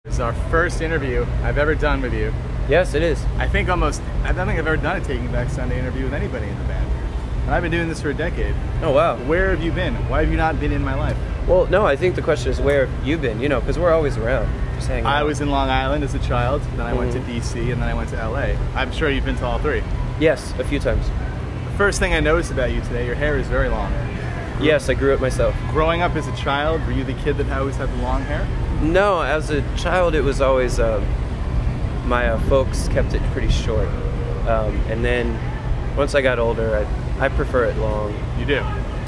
This is our first interview I've ever done with you. Yes, it is. I don't think I've ever done a Taking Back Sunday interview with anybody in the band. And I've been doing this for a decade. Oh, wow. Where have you been? Why have you not been in my life? Well, no, I think the question is where have you been, you know, because we're always around, just hanging out. I was in Long Island as a child, then I went to DC, and then I went to LA. I'm sure you've been to all three. Yes, a few times. The first thing I noticed about you today, your hair is very long. Yes, I grew it myself. Growing up as a child, were you the kid that always had the long hair? No, as a child it was always, my folks kept it pretty short. And then once I got older, I prefer it long. You do?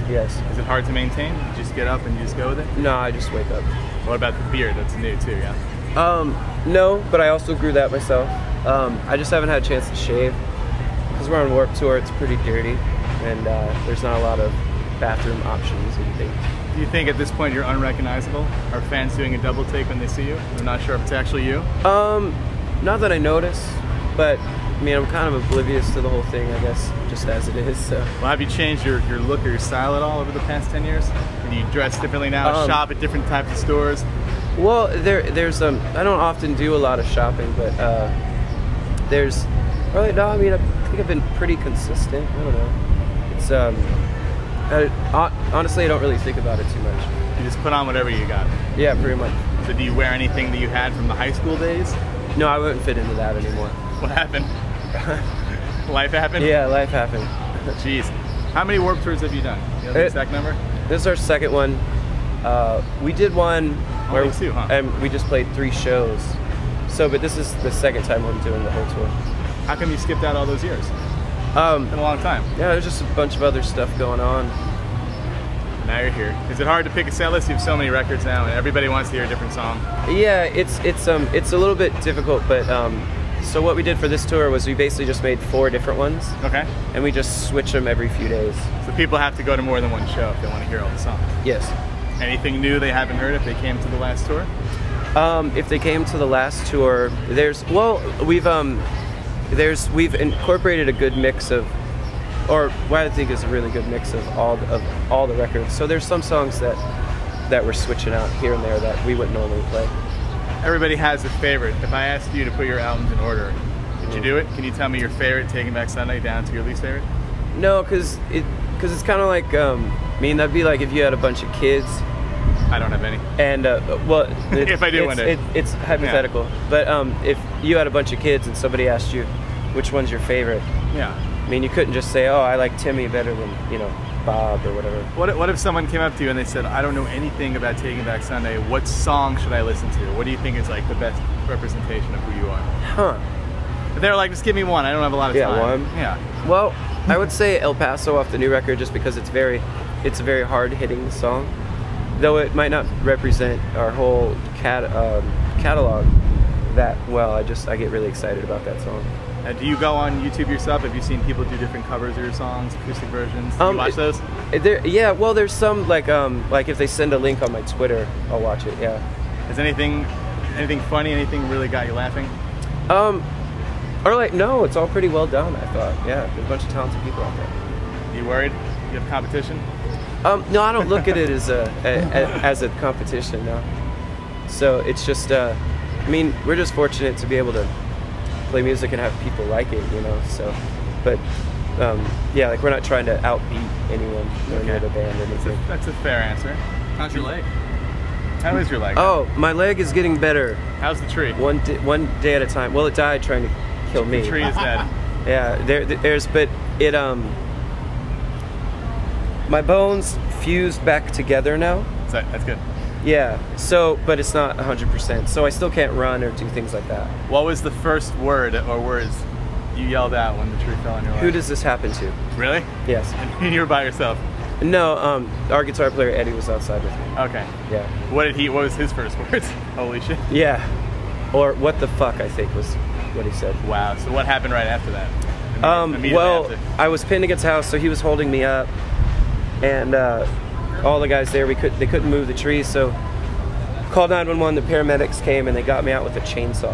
Yes. Is it hard to maintain? You just get up and you just go with it? No, I just wake up. What about the beard? That's new too, yeah? No, but I also grew that myself. I just haven't had a chance to shave. Because we're on Warped Tour, it's pretty dirty. And there's not a lot of bathroom options and things. Do you think at this point you're unrecognizable? Are fans doing a double take when they see you? They're not sure if it's actually you? Not that I notice, but I mean, I'm kind of oblivious to the whole thing, I guess, just as it is, so. Well, have you changed your look or your style at all over the past 10 years? Do you dress differently now, shop at different types of stores? Well, there's I don't often do a lot of shopping, but there's, really, no, I mean, I think I've been pretty consistent, I don't know. It's, honestly, I don't really think about it too much. You just put on whatever you got? Yeah, pretty much. So do you wear anything that you had from the high school days? No, I wouldn't fit into that anymore. What happened? Life happened? Yeah, life happened. Jeez. How many Warped Tours have you done? You know the exact number? This is our second one. We did one where two, huh? And we just played 3 shows. So, but this is the second time I'm doing the whole tour. How come you skipped out all those years? It's been a long time. Yeah, there's just a bunch of other stuff going on. Now you're here. Is it hard to pick a set list? You have so many records now, and everybody wants to hear a different song. Yeah, it's a little bit difficult, but so what we did for this tour was we basically just made 4 different ones. Okay. And we just switch them every few days. So people have to go to more than one show if they want to hear all the songs. Yes. Anything new they haven't heard if they came to the last tour? If they came to the last tour, we've incorporated a good mix of, or what I think is a really good mix of all the records. So there's some songs that we're switching out here and there that we wouldn't normally play. Everybody has a favorite. If I asked you to put your albums in order, could you do it? Can you tell me your favorite Taking Back Sunday down to your least favorite? No, because it's kind of like, I mean, that'd be like if you had a bunch of kids. I don't have any. And, well, if I do one day. It's hypothetical. Yeah. But if you had a bunch of kids and somebody asked you which one's your favorite, yeah. I mean, you couldn't just say, oh, I like Timmy better than, you know, Bob or whatever. What if someone came up to you and they said, I don't know anything about Taking Back Sunday, what song should I listen to? What do you think is like the best representation of who you are? Huh. But they're like, just give me one, I don't have a lot of time. Yeah, one? Yeah. Well, I would say El Paso off the new record just because it's a very hard-hitting song. Though it might not represent our whole catalog that well, I get really excited about that song. Do you go on YouTube yourself? Have you seen people do different covers of your songs, acoustic versions? Do you watch those? Yeah, well, there's some like if they send a link on my Twitter, I'll watch it. Yeah. Is anything funny? Anything really got you laughing? Or like no, it's all pretty well done. I thought. Yeah, there's a bunch of talented people out there. You worried? You have competition? No, I don't look at it as a competition. No. So it's just I mean, we're just fortunate to be able to play music and have people like it, you know. So, but yeah, like we're not trying to outbeat anyone or any other band or anything. That's a fair answer. How's your leg? How is your leg? Oh, my leg is getting better. How's the tree? One day at a time. Well, it died trying to kill me. The tree is dead. Yeah, but it my bones fused back together now. That's good. Yeah, so, but it's not 100%, so I still can't run or do things like that. What was the first word or words you yelled out when the tree fell on your leg? Who does this happen to? Really? Yes. And you were by yourself? No, our guitar player Eddie was outside with me. Okay. Yeah. What was his first words? Holy shit. Yeah. Or what the fuck, I think was what he said. Wow, so what happened right after that? Well, I was pinned against the house, so he was holding me up, and all the guys there, they couldn't move the trees, so called 911, the paramedics came and they got me out with a chainsaw.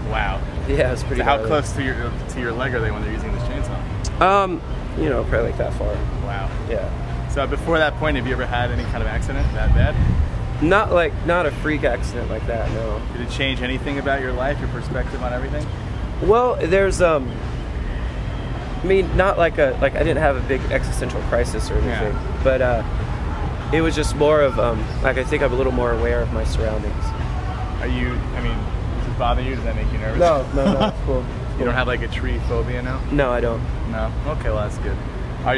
Wow. Yeah, it's pretty. So how close to your leg are they when they're using this chainsaw? You know, probably like that far. Wow. Yeah. So before that point, have you ever had any kind of accident that bad? Not a freak accident like that, no. Did it change anything about your life, your perspective on everything? Well, there's I mean, not like I didn't have a big existential crisis or anything, but it was just more of like I think I'm a little more aware of my surroundings. I mean, does it bother you? Does that make you nervous? No, it's cool. You don't have like a tree phobia now? No, I don't. No? Okay, well that's good.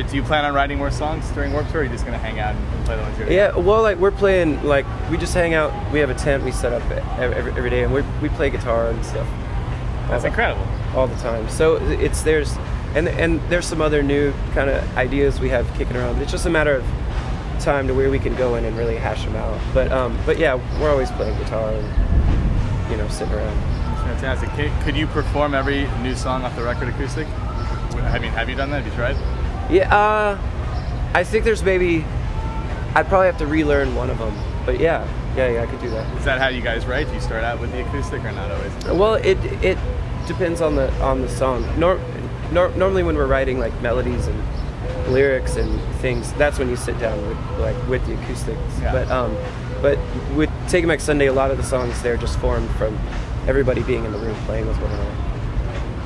Do you plan on writing more songs during Warped Tour, or are you just going to hang out and play the ones you're Yeah, well, like we're playing, like we just hang out. We have a tent we set up every day, and we play guitar and stuff. That's incredible. All the time. So there's some other new kind of ideas we have kicking around. It's just a matter of time to where we can go in and really hash them out. But yeah, we're always playing guitar and sitting around. That's fantastic. Could you perform every new song off the record acoustic? I mean, have you done that? Have you tried? Yeah, I think there's maybe I'd probably have to relearn one of them. But yeah, I could do that. Is that how you guys write? Do you start out with the acoustic or not always? Well, it depends on the song. Normally when we're writing like melodies and lyrics and things, that's when you sit down with the acoustics. Yeah. But with Taking Back Sunday, a lot of the songs there just formed from everybody being in the room playing with one another.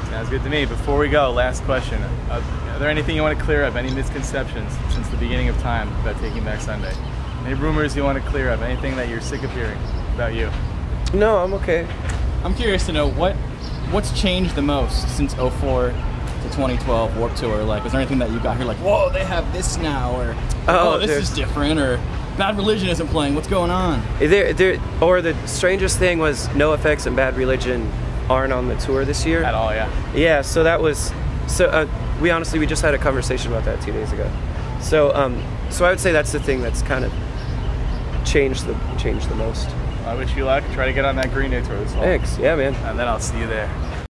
Sounds good to me. Before we go, last question. Are there anything you want to clear up? Any misconceptions since the beginning of time about Taking Back Sunday? Any rumors you want to clear up? Anything that you're sick of hearing about you? No, I'm okay. I'm curious to know what's changed the most since 04 to 2012 Warped Tour. Like, is there anything that you got here like, whoa, they have this now, or this is different, or Bad Religion isn't playing, what's going on? Or the strangest thing was NoFX and Bad Religion aren't on the tour this year. At all, yeah. Yeah, so that was, we just had a conversation about that 2 days ago. So I would say that's the thing that's kind of changed the most. I wish you luck. Try to get on that Green Day tour this fall. Thanks, yeah, man. And then I'll see you there.